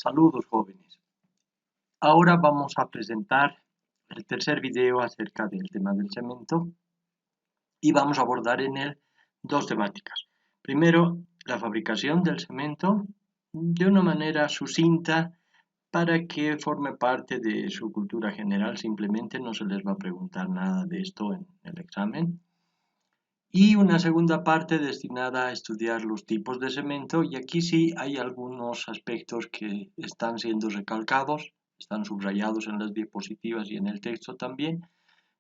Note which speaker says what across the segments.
Speaker 1: Saludos jóvenes. Ahora vamos a presentar el tercer video acerca del tema del cemento y vamos a abordar en él dos temáticas. Primero, la fabricación del cemento de una manera sucinta para que forme parte de su cultura general. Simplemente no se les va a preguntar nada de esto en el examen. Y una segunda parte destinada a estudiar los tipos de cemento, y aquí sí hay algunos aspectos que están siendo recalcados, están subrayados en las diapositivas y en el texto también,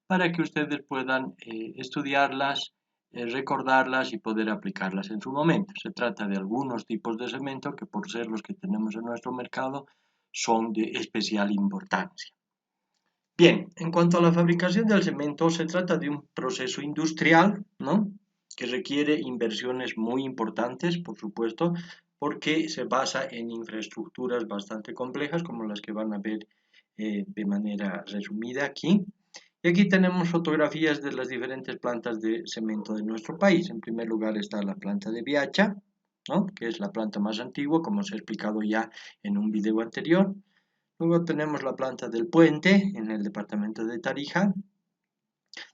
Speaker 1: para que ustedes puedan estudiarlas, recordarlas y poder aplicarlas en su momento. Se trata de algunos tipos de cemento que, por ser los que tenemos en nuestro mercado, son de especial importancia. Bien, en cuanto a la fabricación del cemento, se trata de un proceso industrial, ¿no? Que requiere inversiones muy importantes, por supuesto, porque se basa en infraestructuras bastante complejas, como las que van a ver de manera resumida aquí. Y aquí tenemos fotografías de las diferentes plantas de cemento de nuestro país. En primer lugar está la planta de Biacha, ¿no? Que es la planta más antigua, como os he explicado ya en un video anterior. Luego tenemos la planta del Puente en el departamento de Tarija.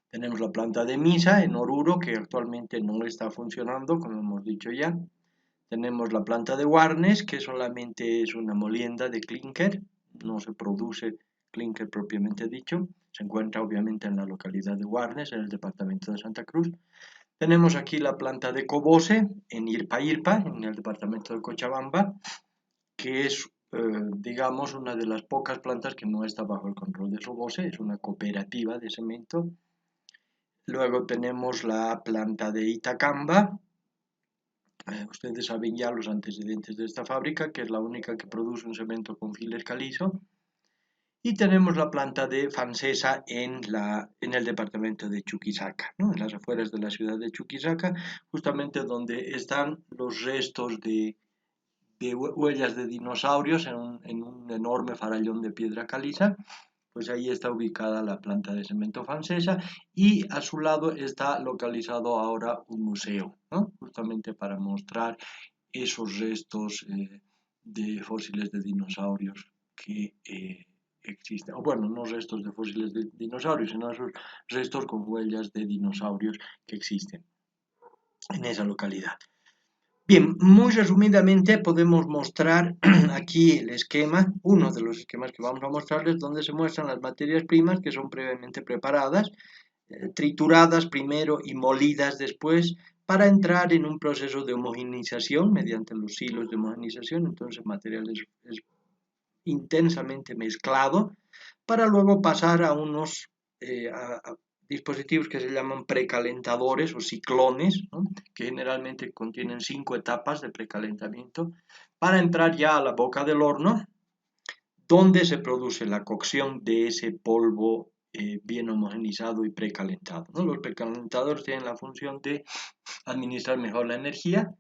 Speaker 1: Tenemos la planta de Misa en Oruro, que actualmente no está funcionando, como hemos dicho ya. Tenemos la planta de Warnes, que solamente es una molienda de clinker, no se produce clinker propiamente dicho. Se encuentra obviamente en la localidad de Warnes, en el departamento de Santa Cruz. Tenemos aquí la planta de Cobose en Irpa, en el departamento de Cochabamba, que es, digamos, una de las pocas plantas que no está bajo el control de Sobose, es una cooperativa de cemento. Luego tenemos la planta de Itacamba. Ustedes saben ya los antecedentes de esta fábrica, que es la única que produce un cemento con filler calizo. Y tenemos la planta de Fancesa en el departamento de Chuquisaca, ¿no? En las afueras de la ciudad de Chuquisaca, justamente donde están los restos de huellas de dinosaurios en un enorme farallón de piedra caliza. Pues ahí está ubicada la planta de cemento francesa y a su lado está localizado ahora un museo, ¿no? Justamente para mostrar esos restos de fósiles de dinosaurios que existen. O bueno, no restos de fósiles de dinosaurios, sino esos restos con huellas de dinosaurios que existen en esa localidad. Bien, muy resumidamente podemos mostrar aquí el esquema, uno de los esquemas que vamos a mostrarles, donde se muestran las materias primas que son previamente preparadas, trituradas primero y molidas después, para entrar en un proceso de homogeneización mediante los hilos de homogeneización. Entonces el material es intensamente mezclado para luego pasar a unos dispositivos que se llaman precalentadores o ciclones, ¿no? Que generalmente contienen 5 etapas de precalentamiento, para entrar ya a la boca del horno, donde se produce la cocción de ese polvo bien homogenizado y precalentado, ¿no? Los precalentadores tienen la función de administrar mejor la energía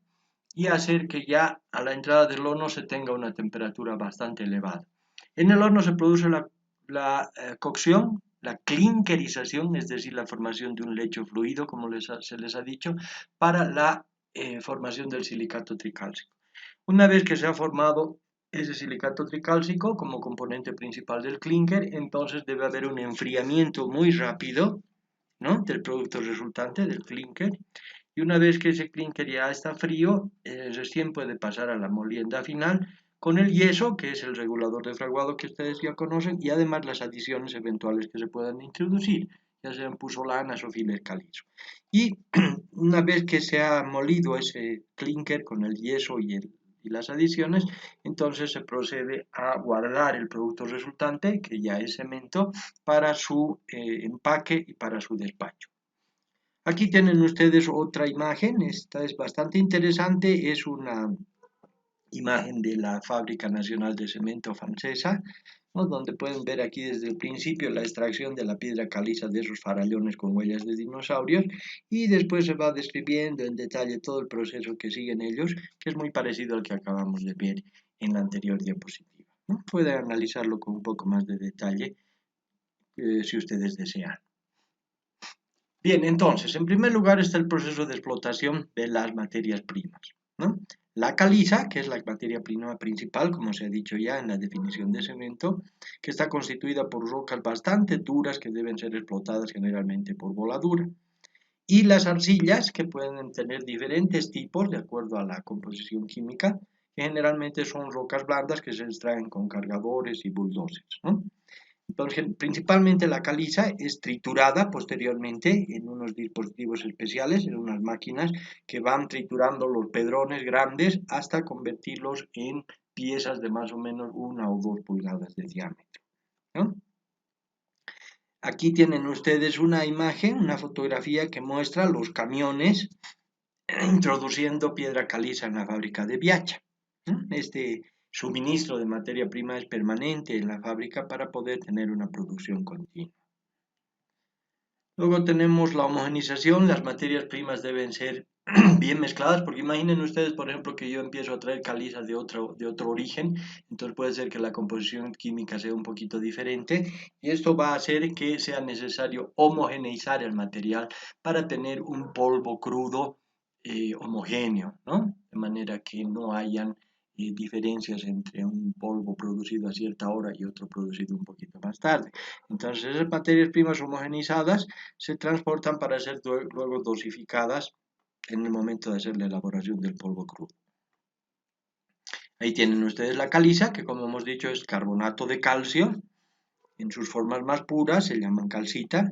Speaker 1: y hacer que ya a la entrada del horno se tenga una temperatura bastante elevada. En el horno se produce la cocción, la clinkerización, es decir, la formación de un lecho fluido, como se les ha dicho, para la formación del silicato tricálcico. Una vez que se ha formado ese silicato tricálcico como componente principal del clinker, entonces debe haber un enfriamiento muy rápido, ¿no?, del producto resultante, del clinker, y una vez que ese clinker ya está frío, recién puede pasar a la molienda final con el yeso, que es el regulador de fraguado que ustedes ya conocen, y además las adiciones eventuales que se puedan introducir, ya sean pusolanas o filler calizo. Y una vez que se ha molido ese clinker con el yeso y las adiciones, entonces se procede a guardar el producto resultante, que ya es cemento, para su empaque y para su despacho. Aquí tienen ustedes otra imagen, esta es bastante interesante, es una imagen de la Fábrica Nacional de Cemento francesa, ¿no?, donde pueden ver aquí desde el principio la extracción de la piedra caliza de esos farallones con huellas de dinosaurios, y después se va describiendo en detalle todo el proceso que siguen ellos, que es muy parecido al que acabamos de ver en la anterior diapositiva, ¿no? Pueden analizarlo con un poco más de detalle si ustedes desean. Bien, entonces, en primer lugar está el proceso de explotación de las materias primas, ¿no? la caliza, que es la materia prima principal, como se ha dicho ya en la definición de cemento, que está constituida por rocas bastante duras que deben ser explotadas generalmente por voladura. Y las arcillas, que pueden tener diferentes tipos de acuerdo a la composición química, que generalmente son rocas blandas que se extraen con cargadores y bulldozers, ¿no? Entonces, principalmente la caliza es triturada posteriormente en unos dispositivos especiales, en unas máquinas que van triturando los pedrones grandes hasta convertirlos en piezas de más o menos 1 o 2 pulgadas de diámetro, ¿no? Aquí tienen ustedes una imagen, una fotografía que muestra los camiones introduciendo piedra caliza en la fábrica de Biacha. Este suministro de materia prima es permanente en la fábrica para poder tener una producción continua. Luego tenemos la homogenización, las materias primas deben ser bien mezcladas, porque imaginen ustedes, por ejemplo, que yo empiezo a traer caliza de otro origen, entonces puede ser que la composición química sea un poquito diferente, y esto va a hacer que sea necesario homogeneizar el material para tener un polvo crudo homogéneo, ¿no? De manera que no hayan diferencias entre un polvo producido a cierta hora y otro producido un poquito más tarde. Entonces, esas materias primas homogenizadas se transportan para ser luego dosificadas en el momento de hacer la elaboración del polvo crudo. Ahí tienen ustedes la caliza, que como hemos dicho es carbonato de calcio. En sus formas más puras se llaman calcita.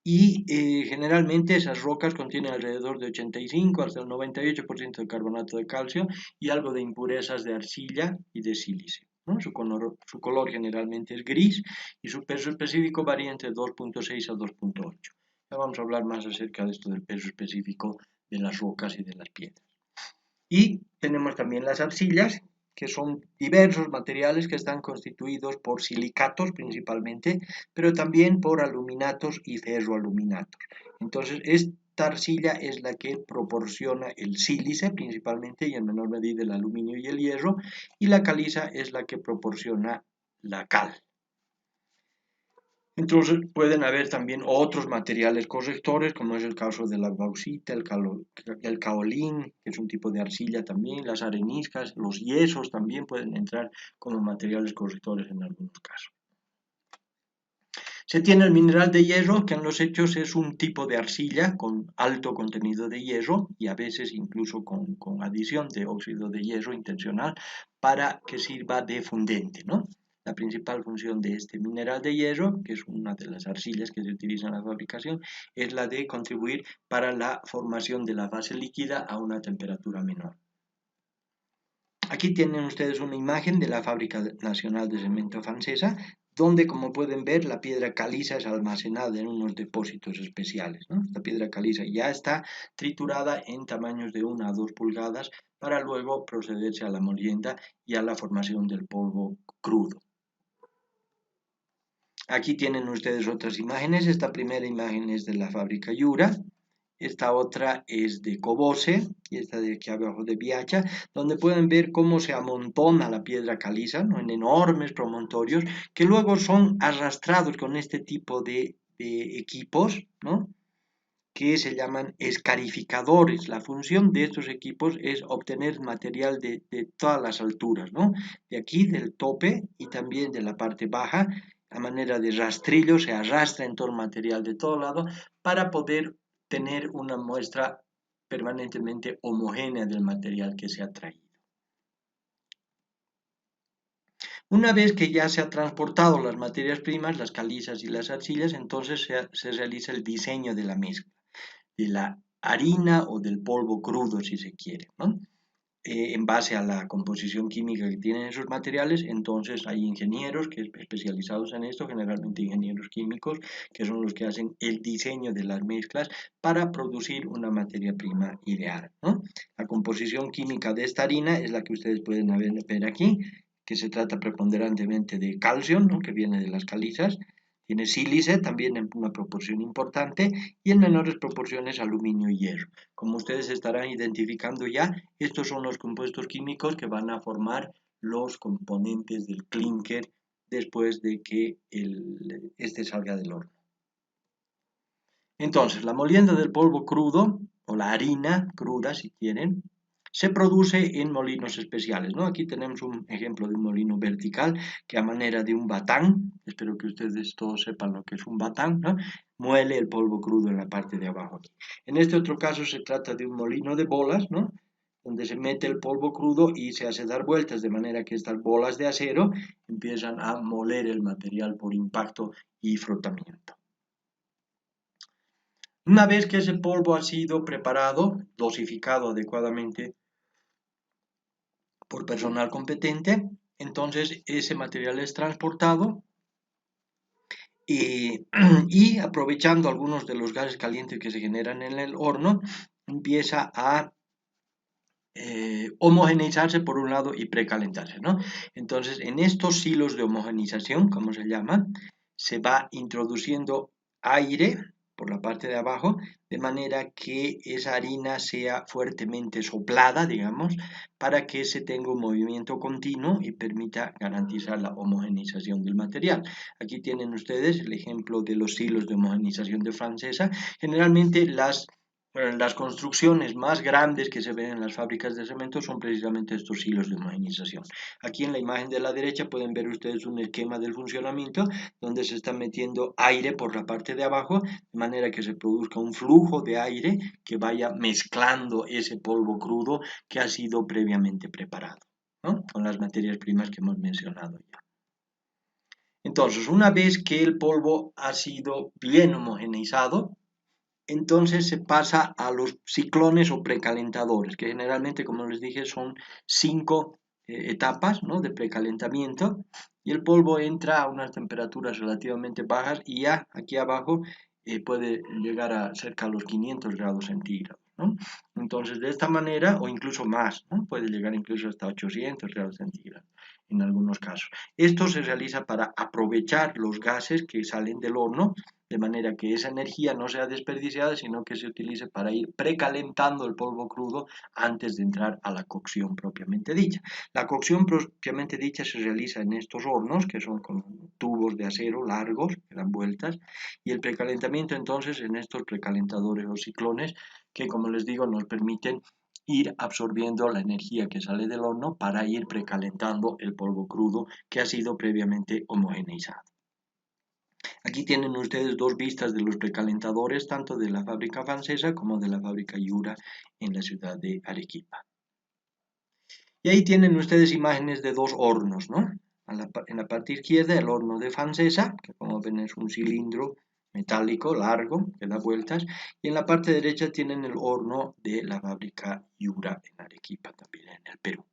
Speaker 1: Y generalmente esas rocas contienen alrededor de 85 hasta el 98% de carbonato de calcio y algo de impurezas de arcilla y de sílice, ¿no? Su color generalmente es gris y su peso específico varía entre 2.6 a 2.8. Ya vamos a hablar más acerca de esto del peso específico de las rocas y de las piedras. Y tenemos también las arcillas, que son diversos materiales que están constituidos por silicatos principalmente, pero también por aluminatos y ferroaluminatos. Entonces, esta arcilla es la que proporciona el sílice principalmente y en menor medida el aluminio y el hierro, y la caliza es la que proporciona la cal. Entonces pueden haber también otros materiales correctores, como es el caso de la bauxita, el caolín, que es un tipo de arcilla también, las areniscas, los yesos también pueden entrar como materiales correctores en algunos casos. Se tiene el mineral de hierro, que en los hechos es un tipo de arcilla con alto contenido de hierro y a veces incluso con adición de óxido de hierro intencional para que sirva de fundente, ¿no? La principal función de este mineral de hierro, que es una de las arcillas que se utilizan en la fabricación, es la de contribuir para la formación de la fase líquida a una temperatura menor. Aquí tienen ustedes una imagen de la Fábrica Nacional de Cemento Francesa, donde, como pueden ver, la piedra caliza es almacenada en unos depósitos especiales, ¿no? Esta piedra caliza ya está triturada en tamaños de 1 a 2 pulgadas para luego procederse a la molienda y a la formación del polvo crudo. Aquí tienen ustedes otras imágenes. Esta primera imagen es de la fábrica Yura. Esta otra es de Cobose y esta de aquí abajo de Biacha, donde pueden ver cómo se amontona la piedra caliza, ¿no? En enormes promontorios que luego son arrastrados con este tipo de equipos, ¿no? Que se llaman escarificadores. La función de estos equipos es obtener material de todas las alturas, ¿no? De aquí, del tope y también de la parte baja, a manera de rastrillo, se arrastra en todo el material de todo lado para poder tener una muestra permanentemente homogénea del material que se ha traído. Una vez que ya se han transportado las materias primas, las calizas y las arcillas, entonces se realiza el diseño de la mezcla, de la harina o del polvo crudo, si se quiere, ¿no? En base a la composición química que tienen esos materiales, entonces hay ingenieros que especializados en esto, generalmente ingenieros químicos, que son los que hacen el diseño de las mezclas para producir una materia prima ideal, ¿no? La composición química de esta harina es la que ustedes pueden ver aquí, que se trata preponderantemente de calcio, ¿no? Que viene de las calizas. Tiene sílice también en una proporción importante y en menores proporciones aluminio y hierro. Como ustedes estarán identificando ya, estos son los compuestos químicos que van a formar los componentes del clínker después de que este salga del horno. Entonces, la molienda del polvo crudo, o la harina cruda si quieren, se produce en molinos especiales, ¿no? Aquí tenemos un ejemplo de un molino vertical que a manera de un batán, espero que ustedes todos sepan lo que es un batán, ¿no? Muele el polvo crudo en la parte de abajo aquí. En este otro caso se trata de un molino de bolas, ¿no? Donde se mete el polvo crudo y se hace dar vueltas de manera que estas bolas de acero empiezan a moler el material por impacto y frotamiento. Una vez que ese polvo ha sido preparado, dosificado adecuadamente por personal competente, entonces ese material es transportado y aprovechando algunos de los gases calientes que se generan en el horno, empieza a homogeneizarse por un lado y precalentarse, ¿no? Entonces, en estos silos de homogeneización, como se llama, se va introduciendo aire por la parte de abajo, de manera que esa harina sea fuertemente soplada, digamos, para que se tenga un movimiento continuo y permita garantizar la homogeneización del material. Aquí tienen ustedes el ejemplo de los silos de homogeneización de francesa. Generalmente las construcciones más grandes que se ven en las fábricas de cemento son precisamente estos hilos de homogenización. Aquí en la imagen de la derecha pueden ver ustedes un esquema del funcionamiento donde se está metiendo aire por la parte de abajo, de manera que se produzca un flujo de aire que vaya mezclando ese polvo crudo que ha sido previamente preparado, ¿no? Con las materias primas que hemos mencionado ya. Entonces, una vez que el polvo ha sido bien homogeneizado, entonces se pasa a los ciclones o precalentadores, que generalmente, como les dije, son 5 etapas, ¿no?, de precalentamiento, y el polvo entra a unas temperaturas relativamente bajas y ya aquí abajo puede llegar a cerca de los 500 grados centígrados, ¿no? Entonces, de esta manera, o incluso más, ¿no?, puede llegar incluso hasta 800 grados centígrados en algunos casos. Esto se realiza para aprovechar los gases que salen del horno, de manera que esa energía no sea desperdiciada, sino que se utilice para ir precalentando el polvo crudo antes de entrar a la cocción propiamente dicha. La cocción propiamente dicha se realiza en estos hornos, que son con tubos de acero largos, que dan vueltas, y el precalentamiento entonces en estos precalentadores o ciclones, que como les digo nos permiten ir absorbiendo la energía que sale del horno para ir precalentando el polvo crudo que ha sido previamente homogeneizado. Aquí tienen ustedes dos vistas de los precalentadores, tanto de la fábrica francesa como de la fábrica Yura en la ciudad de Arequipa. Y ahí tienen ustedes imágenes de dos hornos, ¿no? En la parte izquierda el horno de francesa, que como ven es un cilindro metálico largo que da vueltas, y en la parte derecha tienen el horno de la fábrica Yura en Arequipa, también en el Perú.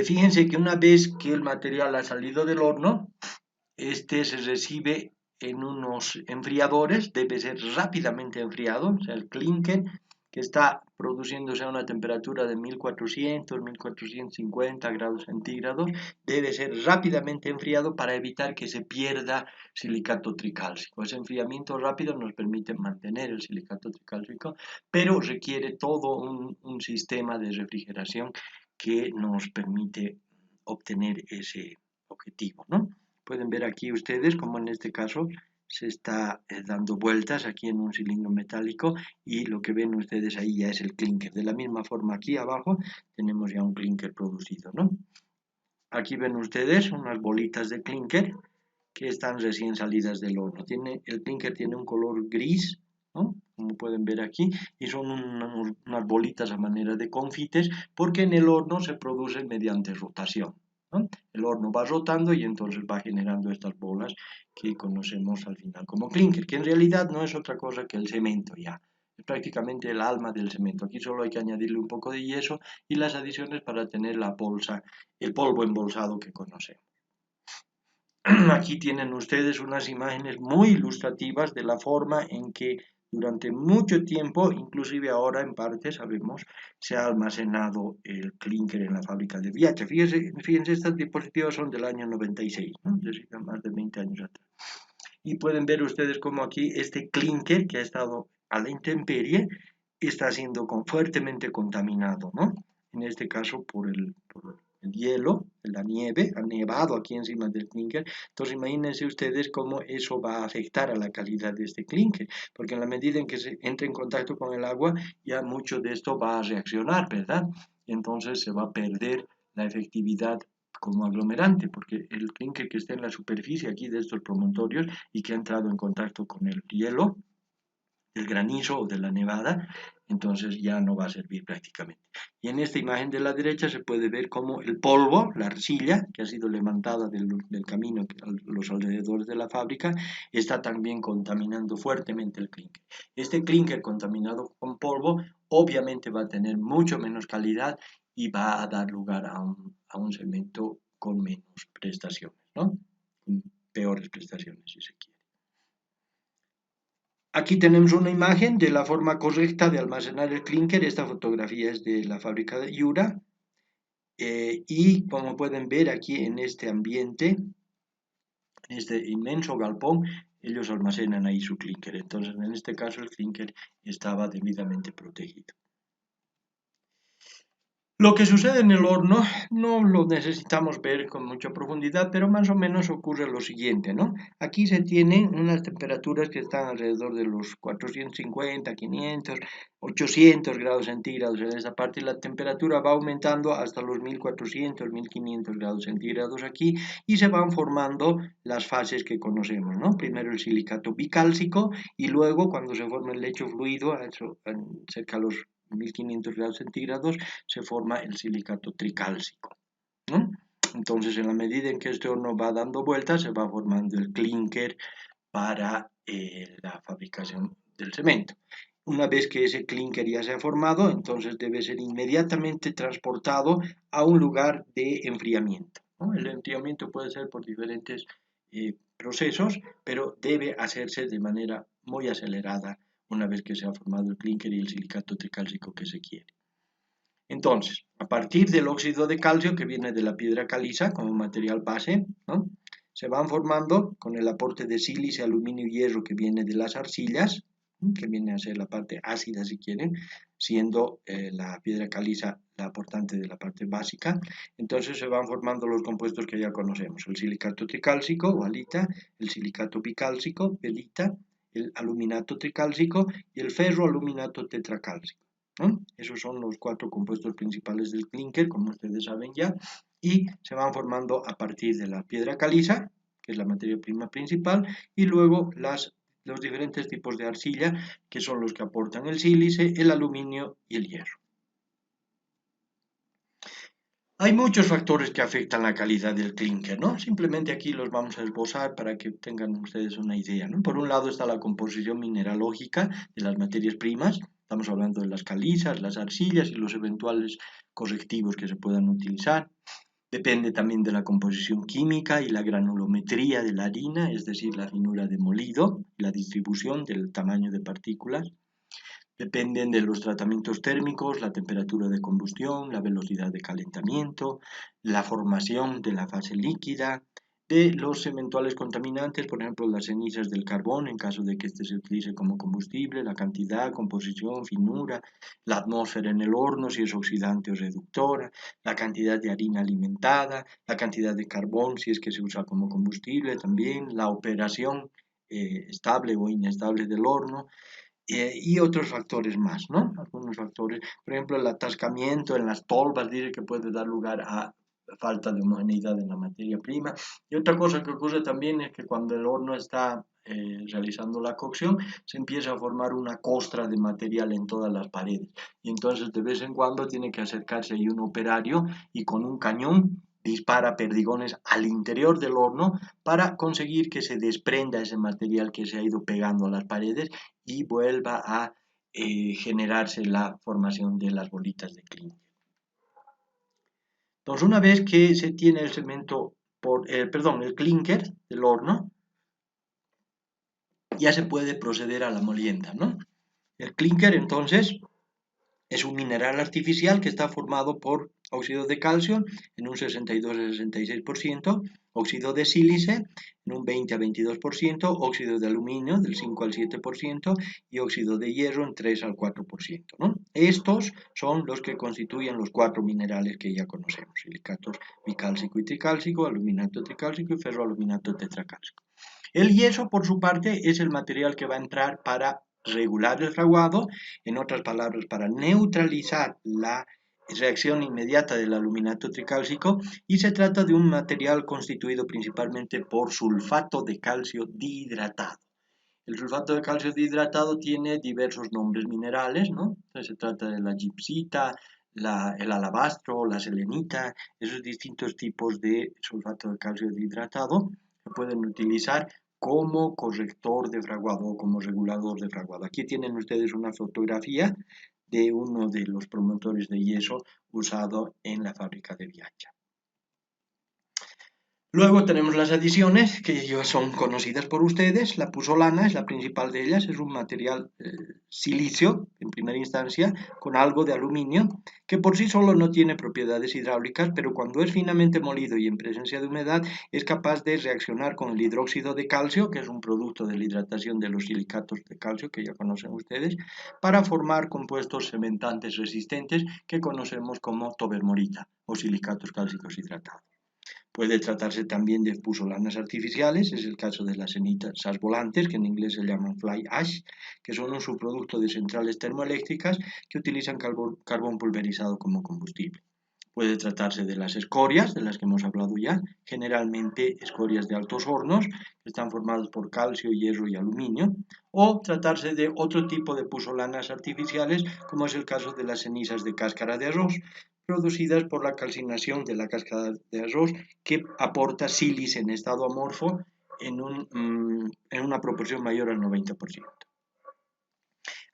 Speaker 1: Fíjense que una vez que el material ha salido del horno, este se recibe en unos enfriadores, debe ser rápidamente enfriado, o sea, el clinker que está produciéndose a una temperatura de 1400, 1450 grados centígrados, debe ser rápidamente enfriado para evitar que se pierda silicato tricálcico. Ese enfriamiento rápido nos permite mantener el silicato tricálcico, pero requiere todo un sistema de refrigeración que nos permite obtener ese objetivo, ¿no? Pueden ver aquí ustedes como en este caso se está dando vueltas aquí en un cilindro metálico y lo que ven ustedes ahí ya es el clinker. De la misma forma aquí abajo tenemos ya un clinker producido, ¿no? Aquí ven ustedes unas bolitas de clinker que están recién salidas del horno. El clinker tiene un color gris, ¿no?, como pueden ver aquí, y son unas bolitas a manera de confites porque en el horno se producen mediante rotación, ¿no? El horno va rotando y entonces va generando estas bolas que conocemos al final como clinker, que en realidad no es otra cosa que el cemento ya. Es prácticamente el alma del cemento. Aquí solo hay que añadirle un poco de yeso y las adiciones para tener la bolsa, el polvo embolsado que conocemos. Aquí tienen ustedes unas imágenes muy ilustrativas de la forma en que durante mucho tiempo, inclusive ahora en parte sabemos, se ha almacenado el clinker en la fábrica de Viacha. Fíjense, estas diapositivas son del año 96, ¿no?, es decir, más de 20 años atrás. Y pueden ver ustedes como aquí este clinker que ha estado a la intemperie está siendo fuertemente contaminado, ¿no?, en este caso por hielo, la nieve, ha nevado aquí encima del clinker. Entonces imagínense ustedes cómo eso va a afectar a la calidad de este clinker, porque en la medida en que se entre en contacto con el agua, ya mucho de esto va a reaccionar, ¿verdad? Y entonces se va a perder la efectividad como aglomerante, porque el clinker que está en la superficie aquí de estos promontorios y que ha entrado en contacto con el hielo, del granizo o de la nevada, entonces ya no va a servir prácticamente. Y en esta imagen de la derecha se puede ver cómo el polvo, la arcilla que ha sido levantada del camino a los alrededores de la fábrica, está también contaminando fuertemente el clinker. Este clinker contaminado con polvo obviamente va a tener mucho menos calidad y va a dar lugar a un cemento con menos prestaciones, ¿no? Con peores prestaciones, si se quiere. Aquí tenemos una imagen de la forma correcta de almacenar el clinker. Esta fotografía es de la fábrica de Yura. Y como pueden ver aquí en este ambiente, en este inmenso galpón, ellos almacenan ahí su clinker. Entonces, en este caso, el clinker estaba debidamente protegido. Lo que sucede en el horno no lo necesitamos ver con mucha profundidad, pero más o menos ocurre lo siguiente, ¿no? Aquí se tienen unas temperaturas que están alrededor de los 450, 500, 800 grados centígrados en esta parte y la temperatura va aumentando hasta los 1400, 1500 grados centígrados aquí y se van formando las fases que conocemos, ¿no? Primero el silicato bicálcico y luego cuando se forma el lecho fluido, cerca de los 1500 grados centígrados, se forma el silicato tricálcico, ¿no? Entonces, en la medida en que este horno va dando vueltas, se va formando el clinker para la fabricación del cemento. Una vez que ese clinker ya se ha formado, entonces debe ser inmediatamente transportado a un lugar de enfriamiento, ¿no? El enfriamiento puede ser por diferentes procesos, pero debe hacerse de manera muy acelerada una vez que se ha formado el clinker y el silicato tricálcico que se quiere. Entonces, a partir del óxido de calcio que viene de la piedra caliza como material base, ¿no? Se van formando con el aporte de sílice, aluminio y hierro que viene de las arcillas, que viene a ser la parte ácida si quieren, siendo la piedra caliza la aportante de la parte básica. Entonces se van formando los compuestos que ya conocemos, el silicato tricálcico o halita, el silicato bicálcico, pelita, el aluminato tricálcico y el ferroaluminato tetracálcico, ¿no? Esos son los 4 compuestos principales del clinker, como ustedes saben ya, y se van formando a partir de la piedra caliza, que es la materia prima principal, y luego los diferentes tipos de arcilla, que son los que aportan el sílice, el aluminio y el hierro. Hay muchos factores que afectan la calidad del clinker, ¿no? Simplemente aquí los vamos a esbozar para que tengan ustedes una idea, ¿no? Por un lado está la composición mineralógica de las materias primas, estamos hablando de las calizas, las arcillas y los eventuales correctivos que se puedan utilizar. Depende también de la composición química y la granulometría de la harina, es decir, la finura de molido, la distribución del tamaño de partículas. Dependen de los tratamientos térmicos, la temperatura de combustión, la velocidad de calentamiento, la formación de la fase líquida, de los eventuales contaminantes, por ejemplo, las cenizas del carbón en caso de que éste se utilice como combustible, la cantidad, composición, finura, la atmósfera en el horno si es oxidante o reductora, la cantidad de harina alimentada, la cantidad de carbón si es que se usa como combustible también, la operación estable o inestable del horno, y otros factores más, ¿no? Algunos factores, por ejemplo, el atascamiento en las tolvas dice que puede dar lugar a falta de homogeneidad en la materia prima. Y otra cosa que ocurre también es que cuando el horno está realizando la cocción, se empieza a formar una costra de material en todas las paredes. Y entonces de vez en cuando tiene que acercarse ahí un operario y con un cañón dispara perdigones al interior del horno para conseguir que se desprenda ese material que se ha ido pegando a las paredes y vuelva a generarse la formación de las bolitas de clinker. Entonces, una vez que se tiene el cemento, el clinker del horno, ya se puede proceder a la molienda, ¿no? El clinker, entonces, es un mineral artificial que está formado por óxido de calcio en un 62-66% óxido de sílice en un 20 a 22%, óxido de aluminio del 5 al 7% y óxido de hierro en 3 al 4%, ¿no? Estos son los que constituyen los 4 minerales que ya conocemos: silicatos bicálcico y tricálcico, aluminato tricálcico y ferroaluminato tetracálcico. El yeso, por su parte, es el material que va a entrar para regular el fraguado, en otras palabras, para neutralizar la reacción inmediata del aluminato tricálcico, y se trata de un material constituido principalmente por sulfato de calcio dihidratado. El sulfato de calcio dihidratado tiene diversos nombres minerales, ¿no? Entonces se trata de la gipsita, el alabastro, la selenita, esos distintos tipos de sulfato de calcio dihidratado se pueden utilizar como corrector de fraguado o como regulador de fraguado. Aquí tienen ustedes una fotografía de uno de los promotores de yeso usado en la fábrica de Bianchi. Luego tenemos las adiciones, que ya son conocidas por ustedes. La pusolana es la principal de ellas, es un material silicio, en primera instancia, con algo de aluminio, que por sí solo no tiene propiedades hidráulicas, pero cuando es finamente molido y en presencia de humedad, es capaz de reaccionar con el hidróxido de calcio, que es un producto de la hidratación de los silicatos de calcio, que ya conocen ustedes, para formar compuestos cementantes resistentes que conocemos como tobermorita o silicatos cálcicos hidratados. Puede tratarse también de pusolanas artificiales, es el caso de las cenizas volantes, que en inglés se llaman fly ash, que son un subproducto de centrales termoeléctricas que utilizan carbón pulverizado como combustible. Puede tratarse de las escorias, de las que hemos hablado ya, generalmente escorias de altos hornos, que están formadas por calcio, hierro y aluminio, o tratarse de otro tipo de pusolanas artificiales, como es el caso de las cenizas de cáscara de arroz, producidas por la calcinación de la cáscara de arroz, que aporta sílice en estado amorfo en una proporción mayor al 90%.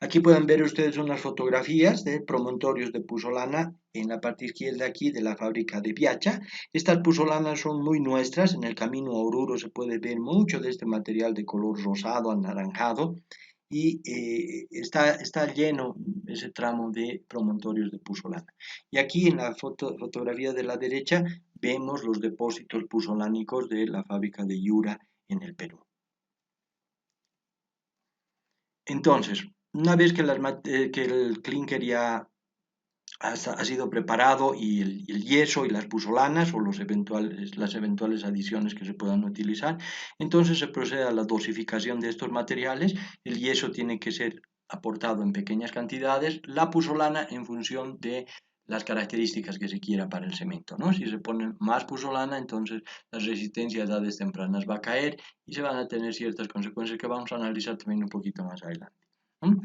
Speaker 1: Aquí pueden ver ustedes unas fotografías de promontorios de pusolana en la parte izquierda aquí de la fábrica de Biaccia. Estas pusolanas son muy nuestras, en el camino a Oruro se puede ver mucho de este material de color rosado, anaranjado, y está lleno ese tramo de promontorios de pusolana. Y aquí en la fotografía de la derecha vemos los depósitos pusolánicos de la fábrica de Yura en el Perú. Entonces, una vez que el clinker ya ha sido preparado y el yeso y las pusolanas o las eventuales adiciones que se puedan utilizar, entonces se procede a la dosificación de estos materiales. El yeso tiene que ser aportado en pequeñas cantidades, la pusolana en función de las características que se quiera para el cemento, ¿no? Si se pone más pusolana, entonces la resistencia a edades tempranas va a caer y se van a tener ciertas consecuencias que vamos a analizar también un poquito más adelante, ¿no?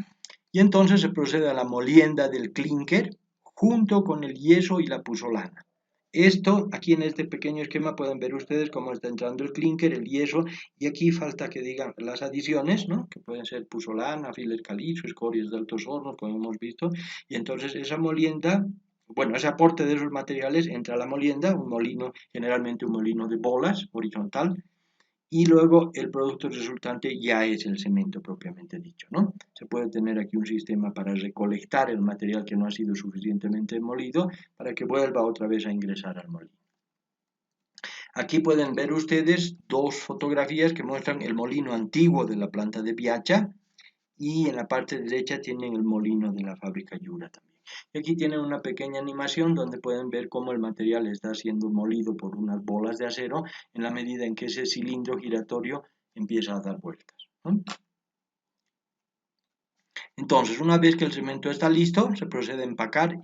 Speaker 1: Y entonces se procede a la molienda del clinker junto con el yeso y la pusolana. Esto, aquí en este pequeño esquema pueden ver ustedes cómo está entrando el clinker, el yeso, y aquí falta que digan las adiciones, ¿no? Que pueden ser pusolana, files calizo, escorias de altos hornos, como hemos visto, y entonces esa molienda, bueno, ese aporte de esos materiales entra a la molienda, un molino, generalmente un molino de bolas horizontal, y luego el producto resultante ya es el cemento propiamente dicho, ¿no? Se puede tener aquí un sistema para recolectar el material que no ha sido suficientemente molido para que vuelva otra vez a ingresar al molino. Aquí pueden ver ustedes dos fotografías que muestran el molino antiguo de la planta de Biaccia y en la parte derecha tienen el molino de la fábrica Yura también. Y aquí tienen una pequeña animación donde pueden ver cómo el material está siendo molido por unas bolas de acero en la medida en que ese cilindro giratorio empieza a dar vueltas, ¿no? Entonces, una vez que el cemento está listo, se procede a empacar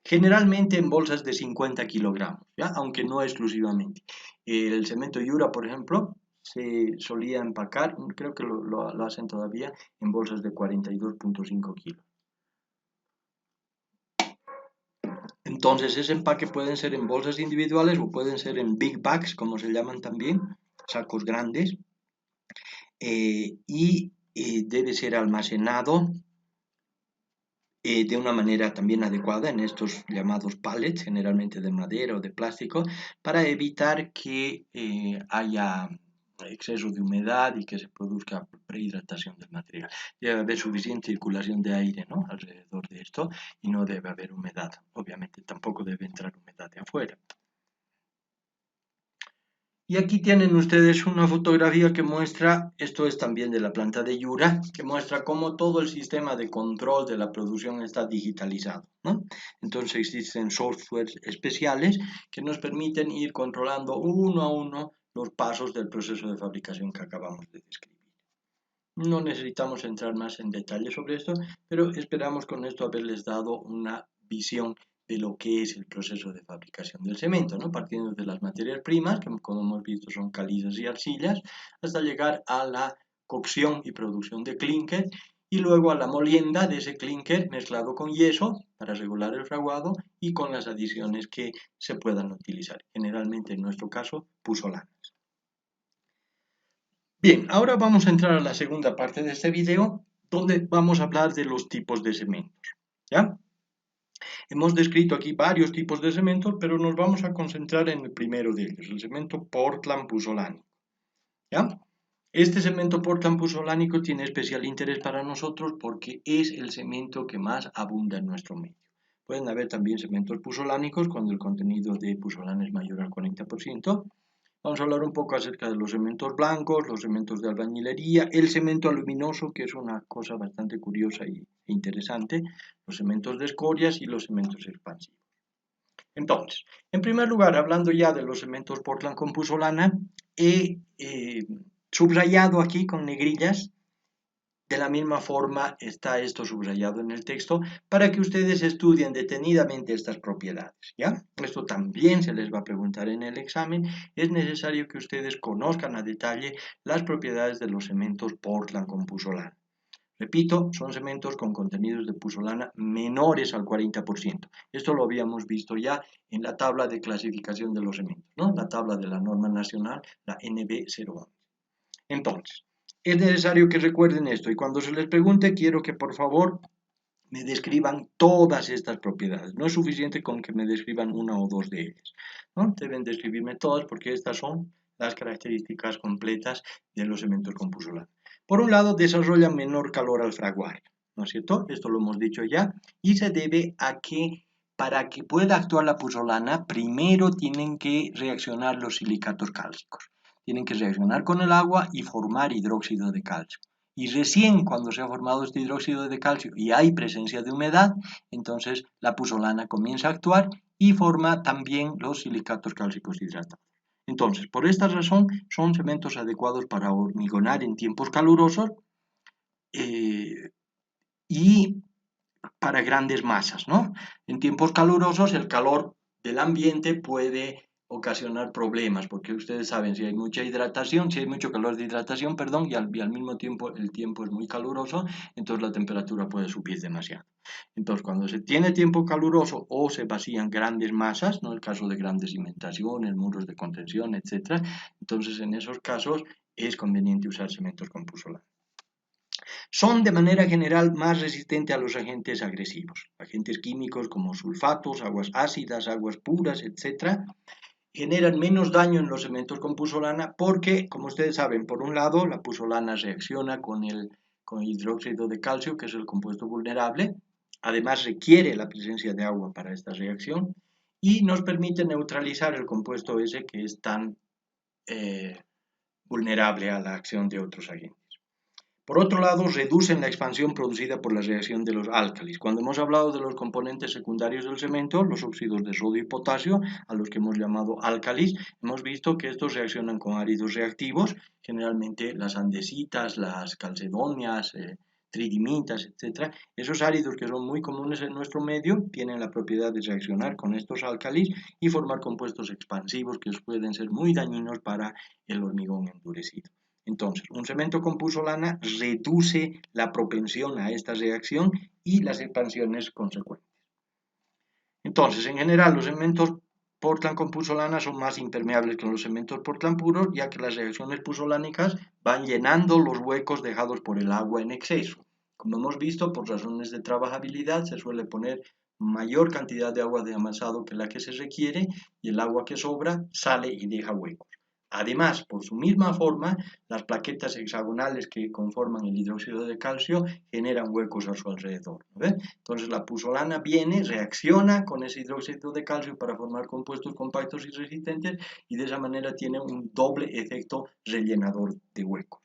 Speaker 1: generalmente en bolsas de 50 kilogramos, ¿ya? Aunque no exclusivamente. El cemento Yura, por ejemplo, se solía empacar, creo que lo hacen todavía, en bolsas de 42.5 kilos. Entonces, ese empaque pueden ser en bolsas individuales o pueden ser en big bags, como se llaman también, sacos grandes, y debe ser almacenado de una manera también adecuada en estos llamados pallets, generalmente de madera o de plástico, para evitar que haya exceso de humedad y que se produzca prehidratación del material. Debe haber suficiente circulación de aire, ¿no?, alrededor de esto, y no debe haber humedad. Obviamente tampoco debe entrar humedad de afuera. Y aquí tienen ustedes una fotografía que muestra, esto es también de la planta de Yura, que muestra cómo todo el sistema de control de la producción está digitalizado, ¿no? Entonces existen softwares especiales que nos permiten ir controlando uno a uno los pasos del proceso de fabricación que acabamos de describir. No necesitamos entrar más en detalle sobre esto, pero esperamos con esto haberles dado una visión de lo que es el proceso de fabricación del cemento, ¿no? Partiendo de las materias primas, que como hemos visto son calizas y arcillas, hasta llegar a la cocción y producción de clínker y luego a la molienda de ese clínker mezclado con yeso para regular el fraguado y con las adiciones que se puedan utilizar, generalmente en nuestro caso puzolanas. Bien, ahora vamos a entrar a la segunda parte de este video, donde vamos a hablar de los tipos de cementos, ¿ya? Hemos descrito aquí varios tipos de cementos, pero nos vamos a concentrar en el primero de ellos, el cemento Portland-puzolánico, ¿ya? Este cemento Portland-puzolánico tiene especial interés para nosotros porque es el cemento que más abunda en nuestro medio. Pueden haber también cementos puzolánicos cuando el contenido de puzolana es mayor al 40%. Vamos a hablar un poco acerca de los cementos blancos, los cementos de albañilería, el cemento aluminoso, que es una cosa bastante curiosa e interesante, los cementos de escorias y los cementos expansivos. Entonces, en primer lugar, hablando ya de los cementos Portland con puzolana, he subrayado aquí con negrillas. De la misma forma está esto subrayado en el texto para que ustedes estudien detenidamente estas propiedades, ¿ya? Esto también se les va a preguntar en el examen. Es necesario que ustedes conozcan a detalle las propiedades de los cementos Portland con puzolana. Repito, son cementos con contenidos de puzolana menores al 40%. Esto lo habíamos visto ya en la tabla de clasificación de los cementos, ¿no? La tabla de la norma nacional, la NB01. Entonces, es necesario que recuerden esto y cuando se les pregunte quiero que por favor me describan todas estas propiedades. No es suficiente con que me describan una o dos de ellas, ¿no? Deben describirme todas porque estas son las características completas de los cementos con puzolana. Por un lado, desarrollan menor calor al fraguar, ¿no es cierto? Esto lo hemos dicho ya y se debe a que para que pueda actuar la puzolana, primero tienen que reaccionar los silicatos cálcicos. Tienen que reaccionar con el agua y formar hidróxido de calcio. Y recién cuando se ha formado este hidróxido de calcio y hay presencia de humedad, entonces la puzolana comienza a actuar y forma también los silicatos cálcicos hidratados. Entonces, por esta razón, son cementos adecuados para hormigonar en tiempos calurosos y para grandes masas, ¿no? En tiempos calurosos el calor del ambiente puede ocasionar problemas, porque ustedes saben, si hay mucha hidratación, si hay mucho calor de hidratación, perdón, y al mismo tiempo el tiempo es muy caluroso, entonces la temperatura puede subir demasiado. Entonces, cuando se tiene tiempo caluroso o se vacían grandes masas, ¿no? El caso de grandes cimentaciones, muros de contención, etc., entonces en esos casos es conveniente usar cementos con puzolana. Son de manera general más resistentes a los agentes agresivos, agentes químicos como sulfatos, aguas ácidas, aguas puras, etc. Generan menos daño en los cementos con puzolana porque, como ustedes saben, por un lado la puzolana reacciona con el hidróxido de calcio, que es el compuesto vulnerable, además requiere la presencia de agua para esta reacción y nos permite neutralizar el compuesto ese que es tan vulnerable a la acción de otros agentes. Por otro lado, reducen la expansión producida por la reacción de los álcalis. Cuando hemos hablado de los componentes secundarios del cemento, los óxidos de sodio y potasio, a los que hemos llamado álcalis, hemos visto que estos reaccionan con áridos reactivos, generalmente las andesitas, las calcedonias, tridimitas, etc. Esos áridos que son muy comunes en nuestro medio tienen la propiedad de reaccionar con estos álcalis y formar compuestos expansivos que pueden ser muy dañinos para el hormigón endurecido. Entonces, un cemento con puzolana reduce la propensión a esta reacción y las expansiones consecuentes. Entonces, en general, los cementos Portland con puzolana son más impermeables que los cementos Portland puros, ya que las reacciones puzolánicas van llenando los huecos dejados por el agua en exceso. Como hemos visto, por razones de trabajabilidad se suele poner mayor cantidad de agua de amasado que la que se requiere y el agua que sobra sale y deja huecos. Además, por su misma forma, las plaquetas hexagonales que conforman el hidróxido de calcio generan huecos a su alrededor, ¿no ven? Entonces la puzzolana viene, reacciona con ese hidróxido de calcio para formar compuestos compactos y resistentes y de esa manera tiene un doble efecto rellenador de huecos.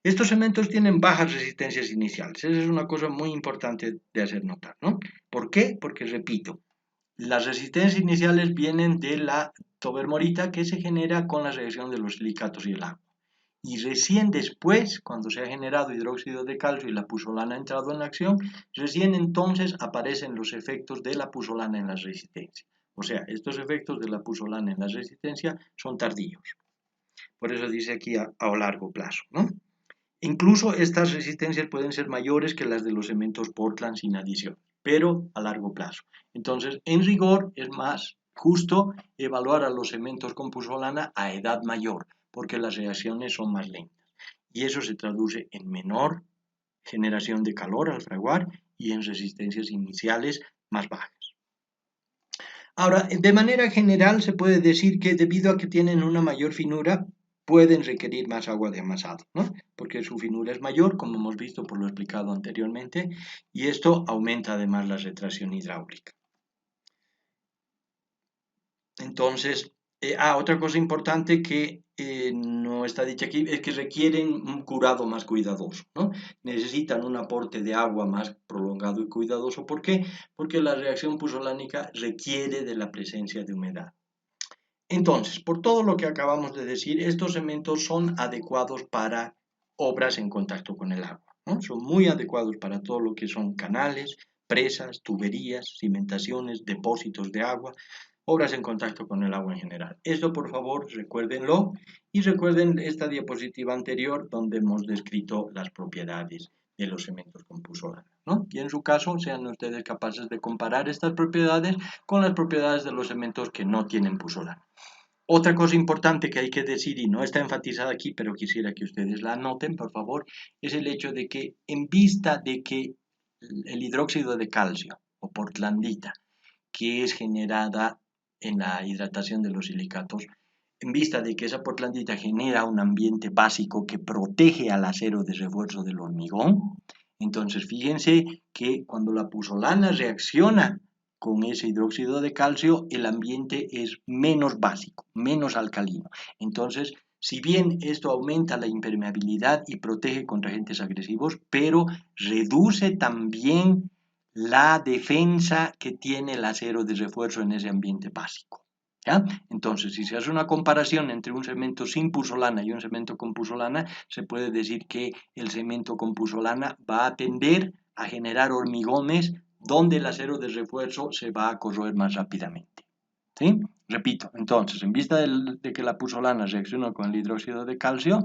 Speaker 1: Estos cementos tienen bajas resistencias iniciales. Esa es una cosa muy importante de hacer notar, ¿no? ¿Por qué? Porque, repito, las resistencias iniciales vienen de la tobermorita que se genera con la reacción de los silicatos y el agua. Y recién después, cuando se ha generado hidróxido de calcio y la puzzolana ha entrado en acción, recién entonces aparecen los efectos de la puzzolana en la resistencia. O sea, estos efectos de la puzzolana en la resistencia son tardíos. Por eso dice aquí a largo plazo, ¿no? Incluso estas resistencias pueden ser mayores que las de los cementos Portland sin adición, pero a largo plazo. Entonces, en rigor, es más justo evaluar a los cementos con puzzolana a edad mayor, porque las reacciones son más lentas. Y eso se traduce en menor generación de calor al fraguar y en resistencias iniciales más bajas. Ahora, de manera general se puede decir que debido a que tienen una mayor finura, pueden requerir más agua de amasado, ¿no? Porque su finura es mayor, como hemos visto por lo explicado anteriormente, y esto aumenta además la retracción hidráulica. Entonces, otra cosa importante que no está dicha aquí es que requieren un curado más cuidadoso, ¿no? Necesitan un aporte de agua más prolongado y cuidadoso. ¿Por qué? Porque la reacción puzzolánica requiere de la presencia de humedad. Entonces, por todo lo que acabamos de decir, estos cementos son adecuados para obras en contacto con el agua, ¿no? Son muy adecuados para todo lo que son canales, presas, tuberías, cimentaciones, depósitos de agua, obras en contacto con el agua en general. Esto, por favor, recuérdenlo y recuerden esta diapositiva anterior donde hemos descrito las propiedades de los cementos con puzzolana, ¿no? Y en su caso, sean ustedes capaces de comparar estas propiedades con las propiedades de los cementos que no tienen puzzolana. Otra cosa importante que hay que decir, y no está enfatizada aquí, pero quisiera que ustedes la anoten, por favor, es el hecho de que en vista de que el hidróxido de calcio o portlandita, que es generada en la hidratación de los silicatos, en vista de que esa portlandita genera un ambiente básico que protege al acero de refuerzo del hormigón, entonces fíjense que cuando la puzzolana reacciona con ese hidróxido de calcio, el ambiente es menos básico, menos alcalino. Entonces, si bien esto aumenta la impermeabilidad y protege contra agentes agresivos, pero reduce también la defensa que tiene el acero de refuerzo en ese ambiente básico. ¿Ya? Entonces, si se hace una comparación entre un cemento sin puzzolana y un cemento con puzzolana, se puede decir que el cemento con puzzolana va a tender a generar hormigones donde el acero de refuerzo se va a corroer más rápidamente. ¿Sí? Repito, entonces, en vista de que la puzzolana reacciona con el hidróxido de calcio,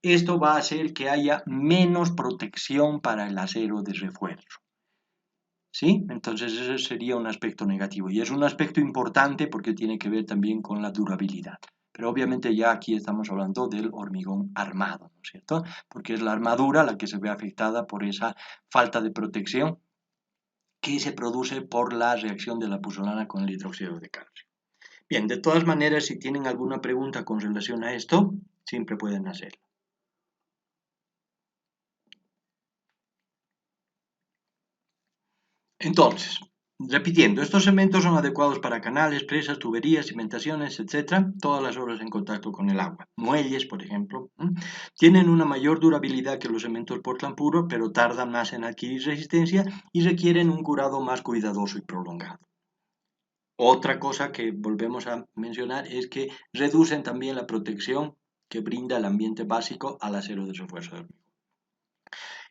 Speaker 1: esto va a hacer que haya menos protección para el acero de refuerzo. ¿Sí? Entonces ese sería un aspecto negativo y es un aspecto importante porque tiene que ver también con la durabilidad. Pero obviamente ya aquí estamos hablando del hormigón armado, ¿no es cierto? Porque es la armadura la que se ve afectada por esa falta de protección que se produce por la reacción de la puzzolana con el hidróxido de calcio. Bien, de todas maneras, si tienen alguna pregunta con relación a esto, siempre pueden hacerlo. Entonces, repitiendo, estos cementos son adecuados para canales, presas, tuberías, cimentaciones, etc. Todas las obras en contacto con el agua. Muelles, por ejemplo. Tienen una mayor durabilidad que los cementos Portland puro, pero tardan más en adquirir resistencia y requieren un curado más cuidadoso y prolongado. Otra cosa que volvemos a mencionar es que reducen también la protección que brinda el ambiente básico al acero de refuerzo de hormigón.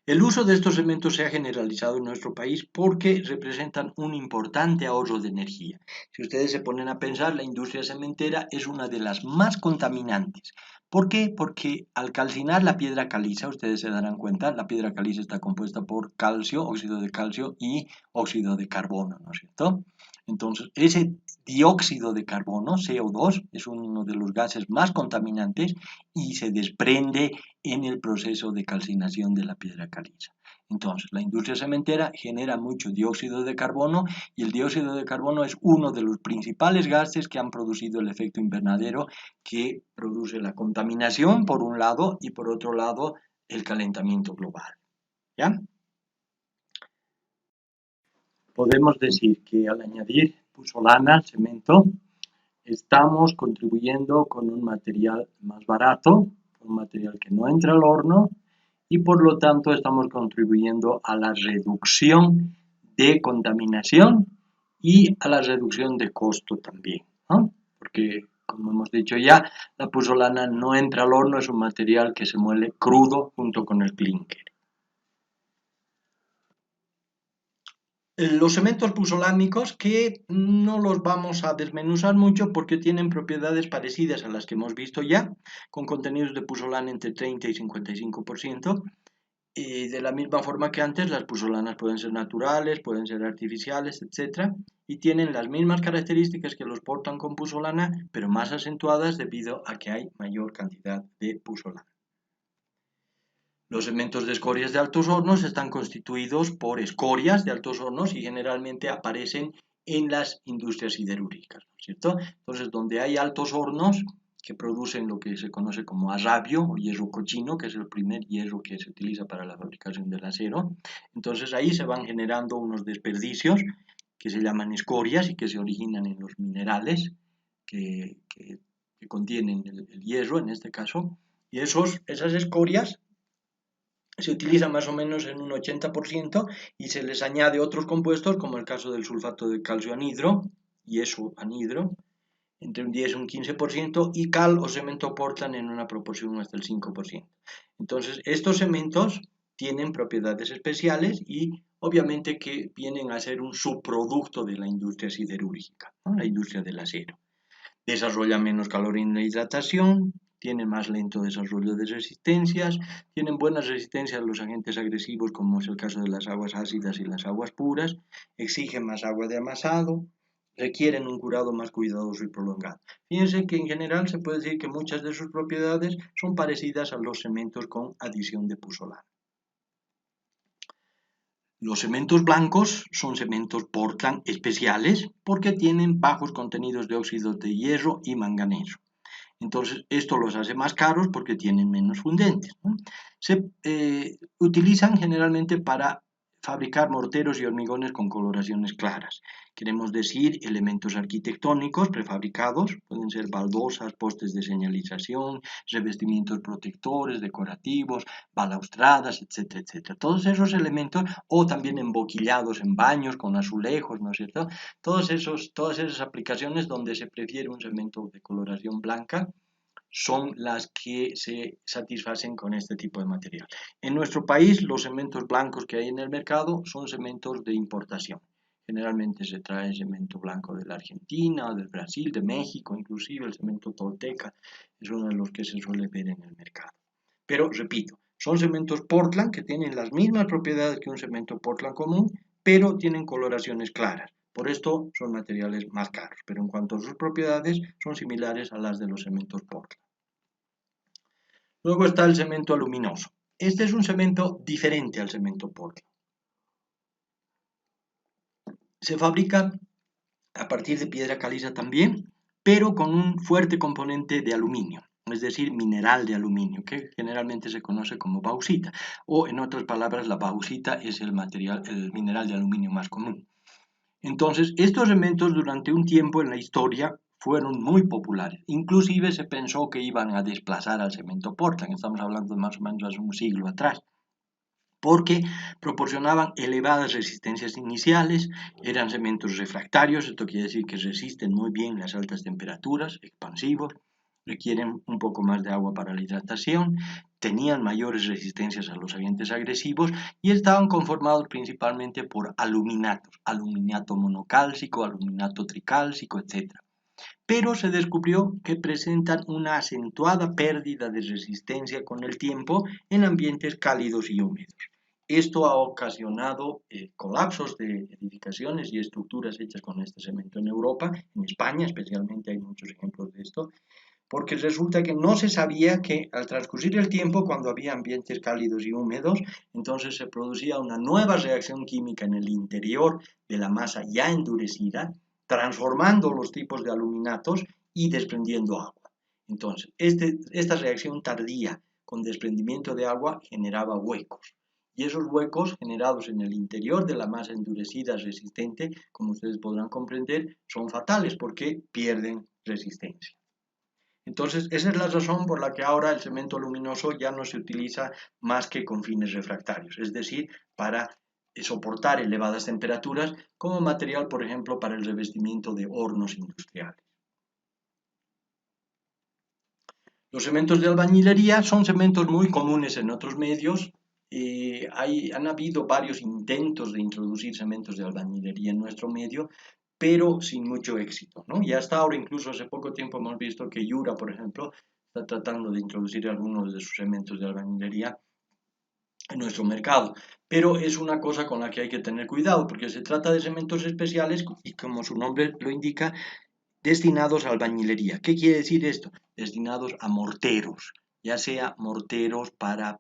Speaker 1: El uso de estos cementos se ha generalizado en nuestro país porque representan un importante ahorro de energía. Si ustedes se ponen a pensar, la industria cementera es una de las más contaminantes. ¿Por qué? Porque al calcinar la piedra caliza, ustedes se darán cuenta, la piedra caliza está compuesta por calcio, óxido de calcio y óxido de carbono, ¿no es cierto? Entonces, ese dióxido de carbono, CO2, es uno de los gases más contaminantes y se desprende en el proceso de calcinación de la piedra caliza. Entonces, la industria cementera genera mucho dióxido de carbono y el dióxido de carbono es uno de los principales gases que han producido el efecto invernadero que produce la contaminación por un lado y por otro lado el calentamiento global. ¿Ya? Podemos decir que al añadir puzzolana al cemento estamos contribuyendo con un material más barato, un material que no entra al horno y por lo tanto estamos contribuyendo a la reducción de contaminación y a la reducción de costo también, ¿no? Porque, como hemos dicho ya, la puzzolana no entra al horno, es un material que se muele crudo junto con el clinker. Los cementos puzolánicos que no los vamos a desmenuzar mucho porque tienen propiedades parecidas a las que hemos visto ya, con contenidos de puzolana entre 30 y 55%. Y de la misma forma que antes, las puzolanas pueden ser naturales, pueden ser artificiales, etc. Y tienen las mismas características que los portan con puzolana, pero más acentuadas debido a que hay mayor cantidad de puzolana. Los cementos de escorias de altos hornos están constituidos por escorias de altos hornos y generalmente aparecen en las industrias siderúrgicas, ¿no es cierto? Entonces, donde hay altos hornos que producen lo que se conoce como arrabio o hierro cochino, que es el primer hierro que se utiliza para la fabricación del acero, entonces ahí se van generando unos desperdicios que se llaman escorias y que se originan en los minerales que contienen el hierro en este caso, y esas escorias se utiliza más o menos en un 80% y se les añade otros compuestos, como el caso del sulfato de calcio anhidro, y eso anhidro, entre un 10 y un 15%, y cal o cemento Portland en una proporción hasta el 5%. Entonces, estos cementos tienen propiedades especiales y obviamente que vienen a ser un subproducto de la industria siderúrgica, ¿no? La industria del acero. Desarrolla menos calor en la hidratación, tiene más lento desarrollo de resistencias, tienen buena resistencia a los agentes agresivos como es el caso de las aguas ácidas y las aguas puras, exigen más agua de amasado, requieren un curado más cuidadoso y prolongado. Fíjense que en general se puede decir que muchas de sus propiedades son parecidas a los cementos con adición de puzolana. Los cementos blancos son cementos Portland especiales porque tienen bajos contenidos de óxidos de hierro y manganeso. Entonces, esto los hace más caros porque tienen menos fundentes, ¿no? Se utilizan generalmente para fabricar morteros y hormigones con coloraciones claras. Queremos decir elementos arquitectónicos prefabricados, pueden ser baldosas, postes de señalización, revestimientos protectores, decorativos, balaustradas, etcétera, etcétera. Todos esos elementos, o también emboquillados en baños con azulejos, ¿no es cierto? Todas esas aplicaciones donde se prefiere un cemento de coloración blanca son las que se satisfacen con este tipo de material. En nuestro país, los cementos blancos que hay en el mercado son cementos de importación. Generalmente se trae cemento blanco de la Argentina, del Brasil, de México, inclusive el cemento tolteca es uno de los que se suele ver en el mercado. Pero, repito, son cementos Portland que tienen las mismas propiedades que un cemento Portland común, pero tienen coloraciones claras. Por esto son materiales más caros, pero en cuanto a sus propiedades son similares a las de los cementos Portland. Luego está el cemento aluminoso. Este es un cemento diferente al cemento Portland. Se fabrica a partir de piedra caliza también, pero con un fuerte componente de aluminio, es decir, mineral de aluminio, que generalmente se conoce como bauxita, o en otras palabras, la bauxita es el mineral de aluminio más común. Entonces, estos cementos durante un tiempo en la historia fueron muy populares. Inclusive se pensó que iban a desplazar al cemento Portland, estamos hablando de más o menos hace un siglo atrás, porque proporcionaban elevadas resistencias iniciales, eran cementos refractarios, esto quiere decir que resisten muy bien las altas temperaturas, expansivos, requieren un poco más de agua para la hidratación, tenían mayores resistencias a los agentes agresivos y estaban conformados principalmente por aluminatos, aluminato monocálcico, aluminato tricálcico, etc. Pero se descubrió que presentan una acentuada pérdida de resistencia con el tiempo en ambientes cálidos y húmedos. Esto ha ocasionado colapsos de edificaciones y estructuras hechas con este cemento en Europa, en España especialmente hay muchos ejemplos de esto, porque resulta que no se sabía que al transcurrir el tiempo, cuando había ambientes cálidos y húmedos, entonces se producía una nueva reacción química en el interior de la masa ya endurecida, transformando los tipos de aluminatos y desprendiendo agua. Entonces, esta reacción tardía con desprendimiento de agua generaba huecos. Y esos huecos generados en el interior de la masa endurecida resistente, como ustedes podrán comprender, son fatales porque pierden resistencia. Entonces, esa es la razón por la que ahora el cemento luminoso ya no se utiliza más que con fines refractarios, es decir, para soportar elevadas temperaturas como material, por ejemplo, para el revestimiento de hornos industriales. Los cementos de albañilería son cementos muy comunes en otros medios. Han habido varios intentos de introducir cementos de albañilería en nuestro medio, pero sin mucho éxito, ¿no? Y hasta ahora, incluso hace poco tiempo, hemos visto que Yura, por ejemplo, está tratando de introducir algunos de sus cementos de albañilería en nuestro mercado. Pero es una cosa con la que hay que tener cuidado, porque se trata de cementos especiales y, como su nombre lo indica, destinados a albañilería. ¿Qué quiere decir esto? Destinados a morteros, ya sea morteros para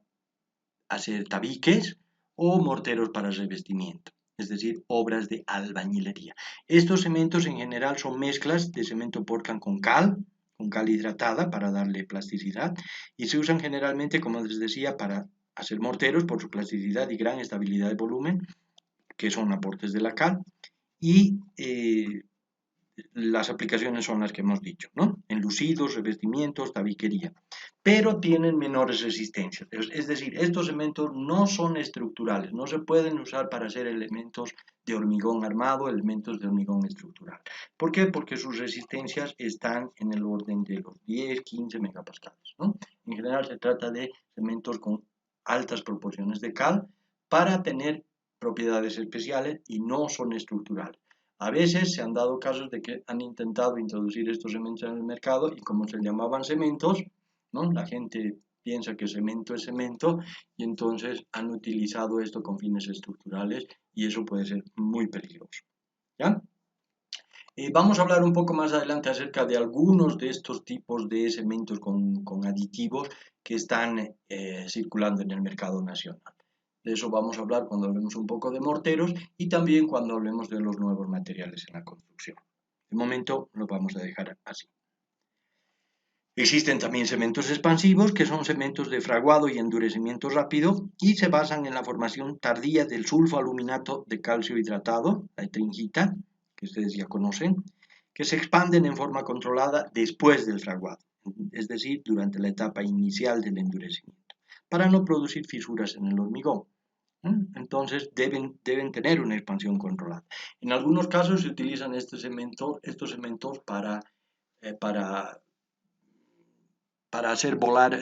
Speaker 1: hacer tabiques o morteros para revestimiento, es decir, obras de albañilería. Estos cementos en general son mezclas de cemento Portland con cal hidratada para darle plasticidad, y se usan generalmente, como les decía, para hacer morteros por su plasticidad y gran estabilidad de volumen, que son aportes de la cal, y las aplicaciones son las que hemos dicho, ¿no? Enlucidos, revestimientos, tabiquería, pero tienen menores resistencias. Es decir, estos cementos no son estructurales, no se pueden usar para hacer elementos de hormigón armado, elementos de hormigón estructural. ¿Por qué? Porque sus resistencias están en el orden de los 10, 15 megapascales, ¿no? En general se trata de cementos con altas proporciones de cal para tener propiedades especiales y no son estructurales. A veces se han dado casos de que han intentado introducir estos cementos en el mercado y como se llamaban cementos, ¿no? La gente piensa que cemento es cemento y entonces han utilizado esto con fines estructurales y eso puede ser muy peligroso. ¿Ya? Vamos a hablar un poco más adelante acerca de algunos de estos tipos de cementos con aditivos que están circulando en el mercado nacional. De eso vamos a hablar cuando hablemos un poco de morteros y también cuando hablemos de los nuevos materiales en la construcción. De momento lo vamos a dejar así. Existen también cementos expansivos, que son cementos de fraguado y endurecimiento rápido y se basan en la formación tardía del sulfoaluminato de calcio hidratado, la etringita, que ustedes ya conocen, que se expanden en forma controlada después del fraguado, es decir, durante la etapa inicial del endurecimiento, para no producir fisuras en el hormigón. Entonces deben tener una expansión controlada. En algunos casos se utilizan estos cementos para hacer volar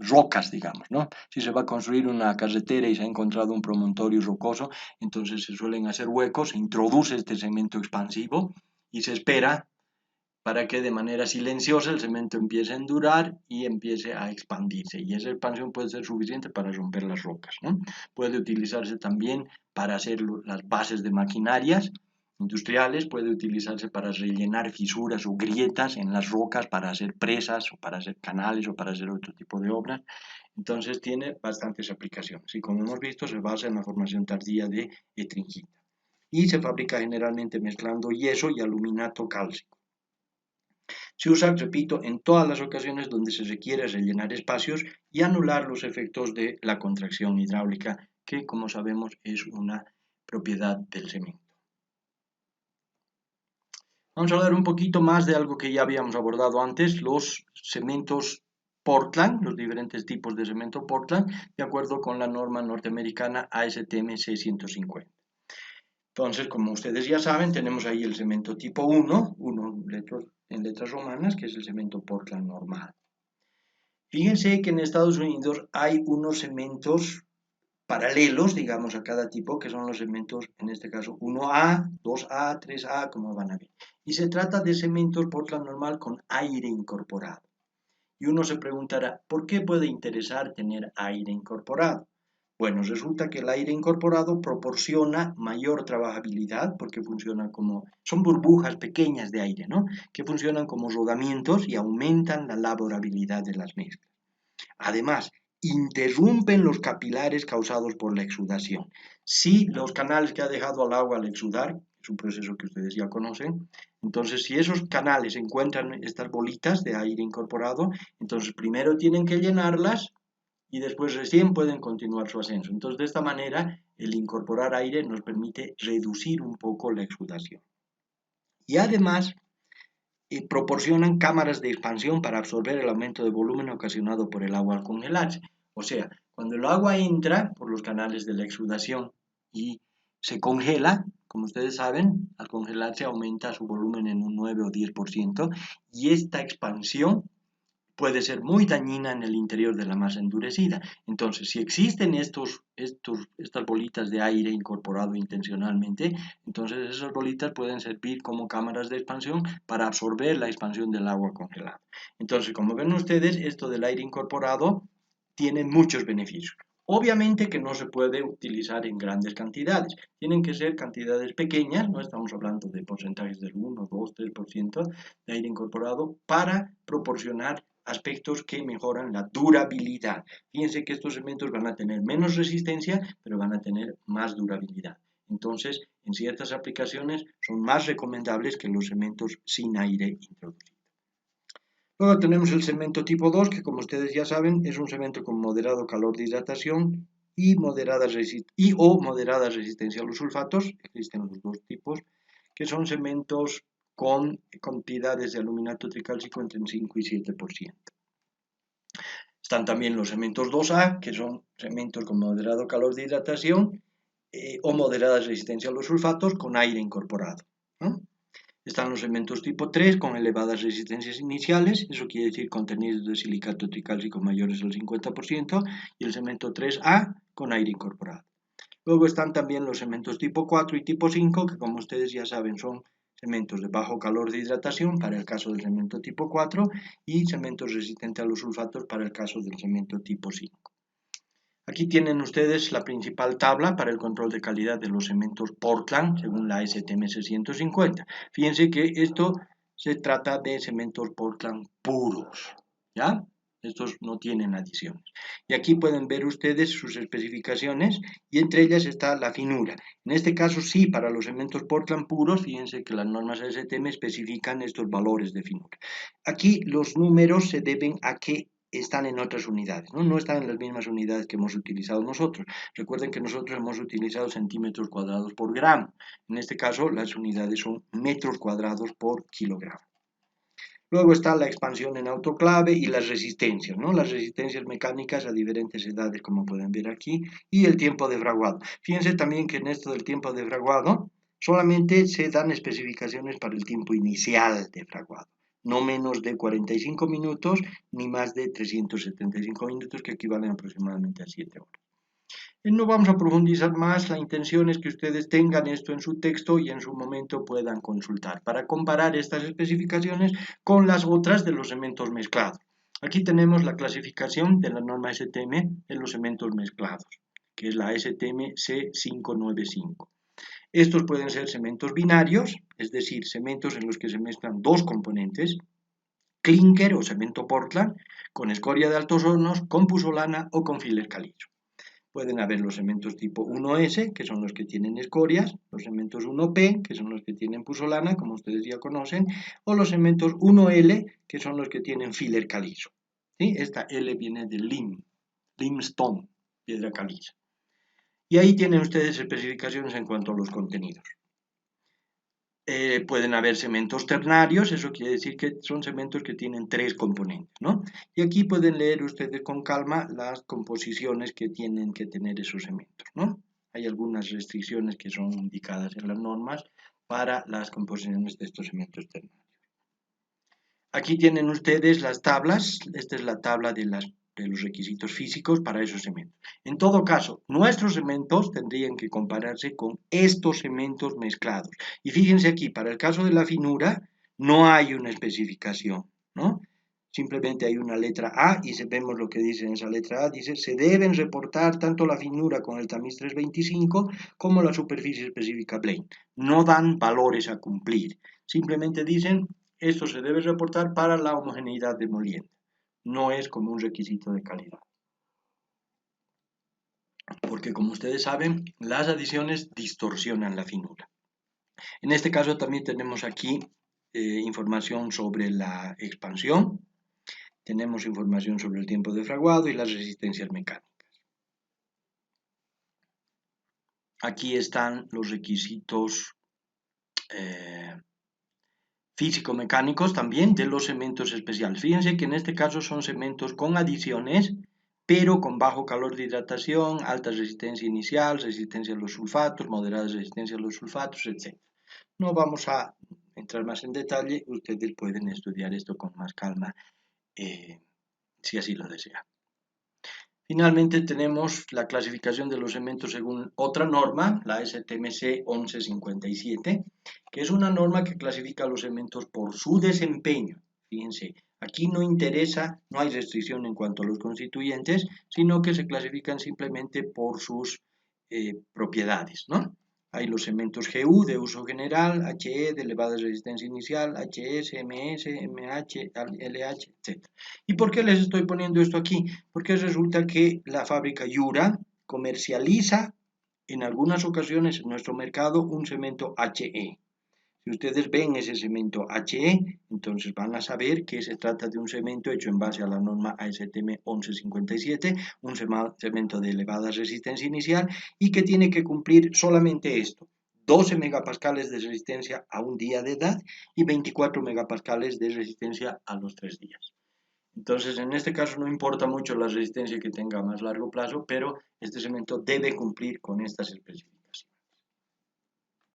Speaker 1: rocas, digamos, ¿no? Si se va a construir una carretera y se ha encontrado un promontorio rocoso, entonces se suelen hacer huecos, se introduce este cemento expansivo y se espera para que de manera silenciosa el cemento empiece a endurar y empiece a expandirse. Y esa expansión puede ser suficiente para romper las rocas, ¿no? Puede utilizarse también para hacer las bases de maquinarias industriales, puede utilizarse para rellenar fisuras o grietas en las rocas para hacer presas o para hacer canales o para hacer otro tipo de obras. Entonces tiene bastantes aplicaciones y como hemos visto se basa en la formación tardía de etringita y se fabrica generalmente mezclando yeso y aluminato cálcico. Se usa, repito, en todas las ocasiones donde se requiere rellenar espacios y anular los efectos de la contracción hidráulica, que como sabemos es una propiedad del cemento. Vamos a hablar un poquito más de algo que ya habíamos abordado antes, los cementos Portland, los diferentes tipos de cemento Portland, de acuerdo con la norma norteamericana ASTM C150. Entonces, como ustedes ya saben, tenemos ahí el cemento tipo 1 en letras romanas, que es el cemento Portland normal. Fíjense que en Estados Unidos hay unos cementos paralelos, digamos, a cada tipo, que son los cementos, en este caso, 1A, 2A, 3A, como van a ver. Y se trata de cementos Portland normal con aire incorporado. Y uno se preguntará, ¿por qué puede interesar tener aire incorporado? Bueno, resulta que el aire incorporado proporciona mayor trabajabilidad porque funciona como, son burbujas pequeñas de aire, ¿no? Que funcionan como rodamientos y aumentan la laborabilidad de las mezclas. Además, interrumpen los capilares causados por la exudación. Si los canales que ha dejado al agua al exudar, es un proceso que ustedes ya conocen, entonces si esos canales encuentran estas bolitas de aire incorporado, entonces primero tienen que llenarlas y después recién pueden continuar su ascenso. Entonces, de esta manera, el incorporar aire nos permite reducir un poco la exudación. Y además, proporcionan cámaras de expansión para absorber el aumento de volumen ocasionado por el agua al congelarse. O sea, cuando el agua entra por los canales de la exudación y se congela, como ustedes saben, al congelarse aumenta su volumen en un 9 o 10% y esta expansión puede ser muy dañina en el interior de la masa endurecida. Entonces, si existen estas bolitas de aire incorporado intencionalmente, entonces esas bolitas pueden servir como cámaras de expansión para absorber la expansión del agua congelada. Entonces, como ven ustedes, esto del aire incorporado tiene muchos beneficios. Obviamente que no se puede utilizar en grandes cantidades, tienen que ser cantidades pequeñas, no estamos hablando de porcentajes del 1, 2, 3% de aire incorporado para proporcionar aspectos que mejoran la durabilidad. Fíjense que estos cementos van a tener menos resistencia, pero van a tener más durabilidad. Entonces, en ciertas aplicaciones son más recomendables que los cementos sin aire introducido. Luego tenemos el cemento tipo 2, que como ustedes ya saben, es un cemento con moderado calor de hidratación y moderada resistencia a los sulfatos. Existen los dos tipos, que son cementos con cantidades de aluminato tricálcico entre el 5 y 7%. Están también los cementos 2A, que son cementos con moderado calor de hidratación o moderada resistencia a los sulfatos con aire incorporado, ¿no? Están los cementos tipo 3 con elevadas resistencias iniciales, eso quiere decir contenidos de silicato tricálcico mayores al 50%, y el cemento 3A con aire incorporado. Luego están también los cementos tipo 4 y tipo 5, que como ustedes ya saben son cementos de bajo calor de hidratación para el caso del cemento tipo 4 y cementos resistentes a los sulfatos para el caso del cemento tipo 5. Aquí tienen ustedes la principal tabla para el control de calidad de los cementos Portland según la STMS 150. Fíjense que esto se trata de cementos Portland puros, ¿ya? Estos no tienen adiciones. Y aquí pueden ver ustedes sus especificaciones y entre ellas está la finura. En este caso sí, para los cementos Portland puros, fíjense que las normas STM especifican estos valores de finura. Aquí los números se deben a que están en otras unidades, ¿no? No están en las mismas unidades que hemos utilizado nosotros. Recuerden que nosotros hemos utilizado centímetros cuadrados por gramo. En este caso, las unidades son metros cuadrados por kilogramo. Luego está la expansión en autoclave y las resistencias, ¿no? Las resistencias mecánicas a diferentes edades, como pueden ver aquí, y el tiempo de fraguado. Fíjense también que en esto del tiempo de fraguado solamente se dan especificaciones para el tiempo inicial de fraguado. No menos de 45 minutos ni más de 375 minutos, que equivalen aproximadamente a 7 horas. No vamos a profundizar más, la intención es que ustedes tengan esto en su texto y en su momento puedan consultar para comparar estas especificaciones con las otras de los cementos mezclados. Aquí tenemos la clasificación de la norma STM de los cementos mezclados, que es la STM C595. Estos pueden ser cementos binarios, es decir, cementos en los que se mezclan dos componentes, clinker o cemento Portland, con escoria de altos hornos, con pusolana o con filler calizo. Pueden haber los cementos tipo 1S, que son los que tienen escorias, los cementos 1P, que son los que tienen pusolana, como ustedes ya conocen, o los cementos 1L, que son los que tienen filler calizo. ¿Sí? Esta L viene de limestone, piedra caliza. Y ahí tienen ustedes especificaciones en cuanto a los contenidos. Pueden haber cementos ternarios, eso quiere decir que son cementos que tienen tres componentes, ¿no? Y aquí pueden leer ustedes con calma las composiciones que tienen que tener esos cementos, ¿no? Hay algunas restricciones que son indicadas en las normas para las composiciones de estos cementos ternarios. Aquí tienen ustedes las tablas, esta es la tabla de los requisitos físicos para esos cementos. En todo caso, nuestros cementos tendrían que compararse con estos cementos mezclados. Y fíjense aquí, para el caso de la finura, no hay una especificación, ¿no? simplemente hay una letra A y vemos lo que dice en esa letra A. Dice, se deben reportar tanto la finura con el tamiz 325 como la superficie específica Blaine. No dan valores a cumplir. Simplemente dicen, esto se debe reportar para la homogeneidad de molienda. No es como un requisito de calidad. Porque como ustedes saben, las adiciones distorsionan la finura. En este caso también tenemos aquí información sobre la expansión. Tenemos información sobre el tiempo de fraguado y las resistencias mecánicas. Aquí están los requisitos físico-mecánicos también de los cementos especiales. Fíjense que en este caso son cementos con adiciones, pero con bajo calor de hidratación, alta resistencia inicial, resistencia a los sulfatos, moderada resistencia a los sulfatos, etc. No vamos a entrar más en detalle, ustedes pueden estudiar esto con más calma si así lo desean. Finalmente tenemos la clasificación de los cementos según otra norma, la STMC 1157, que es una norma que clasifica los cementos por su desempeño. Fíjense, aquí no interesa, no hay restricción en cuanto a los constituyentes, sino que se clasifican simplemente por sus propiedades, ¿no? Hay los cementos GU de uso general, HE de elevada resistencia inicial, HS, MS, MH, LH, etc. ¿Y por qué les estoy poniendo esto aquí? Porque resulta que la fábrica Yura comercializa en algunas ocasiones en nuestro mercado un cemento HE. Si ustedes ven ese cemento HE, entonces van a saber que se trata de un cemento hecho en base a la norma ASTM 1157, un cemento de elevada resistencia inicial y que tiene que cumplir solamente esto, 12 megapascales de resistencia a un día de edad y 24 megapascales de resistencia a los 3 días. Entonces, en este caso no importa mucho la resistencia que tenga a más largo plazo, pero este cemento debe cumplir con estas especificaciones.